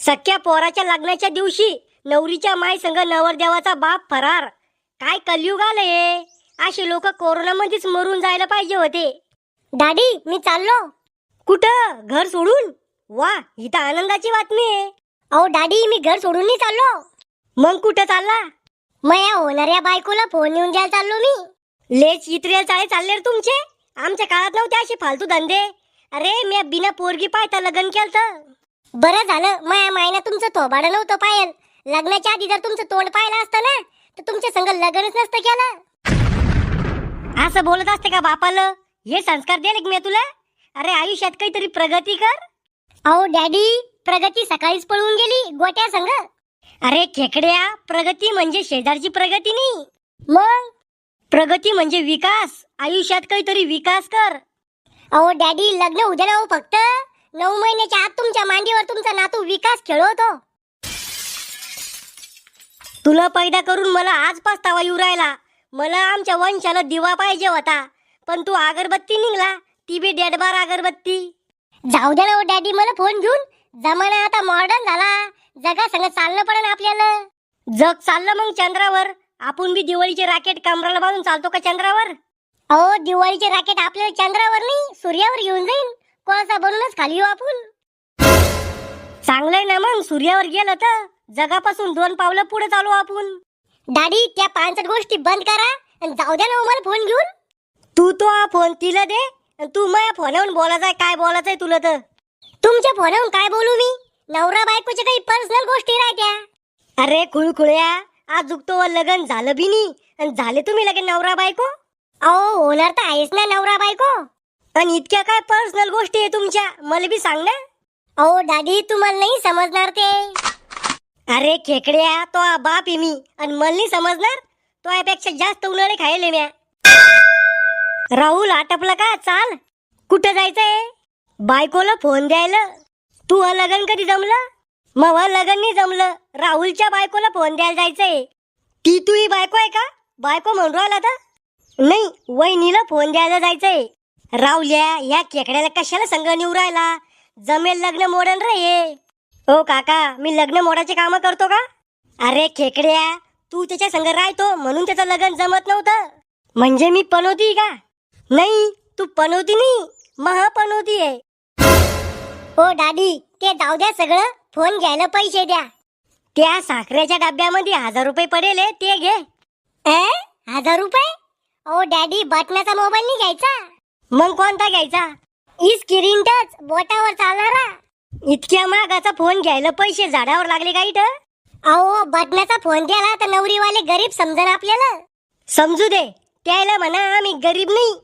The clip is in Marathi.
सख्या पोराच्या लग्नाच्या दिवशी नवरीच्या माय संग नवरदेवाचा बाप फरार. काय कलयुग आलंय. असे लोक कोरोनामध्येच मरून जायला पाहिजे होते. डॅडी मी चाललो. कुठं? घर सोडून? वा, ही तर आनंदाची बातमी आहे. अहो डॅडी मी घर सोडून नाही चाललो. मग कुठं चालला? मया होणाऱ्या बायकोला फोन येऊन द्यायला चाललो मी. लेच इत्रेल चाळे चालले रे तुमचे. आमच्या काळात नव्हते असे फालतू धंदे. अरे मी बिना पोरगी पाहता लग्न केलं. बरं झालं माया मायना तुमचं थोबाडं नव्हतं पायल. लग्नाच्या आधी जर तुमचं तोंड पाहिलं असतं ना तर तुमच्या संग लग्नच नसतं केलं. असं बोलत असते का बापाला? हे संस्कार दिले की मी तुला? अरे आयुष्यात काहीतरी प्रगती कर. अहो डॅडी प्रगती सकाळीच पळून गेली गोट्या संग. अरे खेकड्या, प्रगती म्हणजे शेजारची प्रगती नाही. मग प्रगती म्हणजे विकास. आयुष्यात काहीतरी विकास कर. अहो डॅडी लग्न उद्या ना हो फक्त. 9 महिन्याच्या आत तुमच्या मांडीवर तुमचा नातू विकास खेळवतो. तुला पैदा करून मला आज पस्तावा येऊ राहिला. मला आमच्या वंशाला दिवा पाहिजे होता, पण तू अगरबत्ती निघला. ती बी डेडबार अगरबत्ती. जाऊ दे ना हो डॅडी मला फोन घेऊन. जमाना आता मॉडर्न झाला. जगा संग चालणं पडेल आपल्याला. जग चाललं मग चंद्रावर. आपण बी दिवाळीचे राकेट कमराला बांधून चालतो का चंद्रावर? अहो दिवाळीचे राकेट आपल्याला चंद्रावर नाही सूर्यावर घेऊन जाईल. कोळसा बनूनच खाली येऊ आपण. चांगलंय ना मग सूर्यावर गेलं तर जगापासून 2 पावलं पुढे चालू आपण. डॅडी त्या 5 गोष्टी बंद करा आणि जाऊ द्या ना मला फोन घेऊन. तू तो हा फोन तिला दे. तू माझ्या फोनवरून बोलायचंय. काय बोलायचंय तुला? तर तुमच्या फोनवरून काय बोलू मी? नवरा बायकोच्या काही पर्सनल गोष्टी राहत्या. अरे खुळखुळ्या, आज तो लग्न झालं बी नाही आणि झाले तुम्ही लगेच नवरा बायको. अहो होणार तर आहेस ना नवरा बायको. आणि इतक्या काय पर्सनल गोष्टी आहे तुमच्या? मला बी सांग ना. अहो डॅडी तुम्हाला नाही समजणार ते. अरे खेकड्या, तो बाप आहे मी आणि मला नाही समजणार. तो यापेक्षा जास्त उन्हाळे खायले म्या. राहुल आटपला का? चाल. कुठं जायचंय? बायकोला फोन द्यायला. तू लग्न कधी जमलं? मग लग्न नाही जमलं. राहुलच्या बायकोला फोन द्यायला जायचंय. ती तुही बायको आहे का? बायको म्हणून राहिला तर नाही, वहिनीला फोन द्यायला जायचंय. राहुल्या या खेकड्याला कशाला संग निवू राहिला? जमेल लग्न मोडन रे हे. ओ काका, मी लग्न मोडाचे काम करतो का? अरे खेकड्या, तू त्याच्या संग राहतो म्हणून त्याचं लग्न जमत नव्हतं. म्हणजे मी पनवती का? नाही, तू पनवती नाही, महापनवती आहे. ओ डॅडी ते जाऊ द्या सगळं. फोन घ्यायला पैसे द्या. त्या साखरेच्या डब्यामध्ये 1000 रुपये पडेल ते घे. 1000 रुपये? ओ डॅडी बटनाचा मोबाईल नाही घ्यायचा. मग कोणता घ्यायचा? स्क्रीन टच बोटावर चालणारा. इतक्या महागाचा फोन घ्यायला पैसे झाडावर लागले का इथं? अहो बटनाचा फोन द्याला तर नवरीवाले गरीब समजन आपल्याला. समजू दे, त्याला म्हणा आम्ही गरीब नाही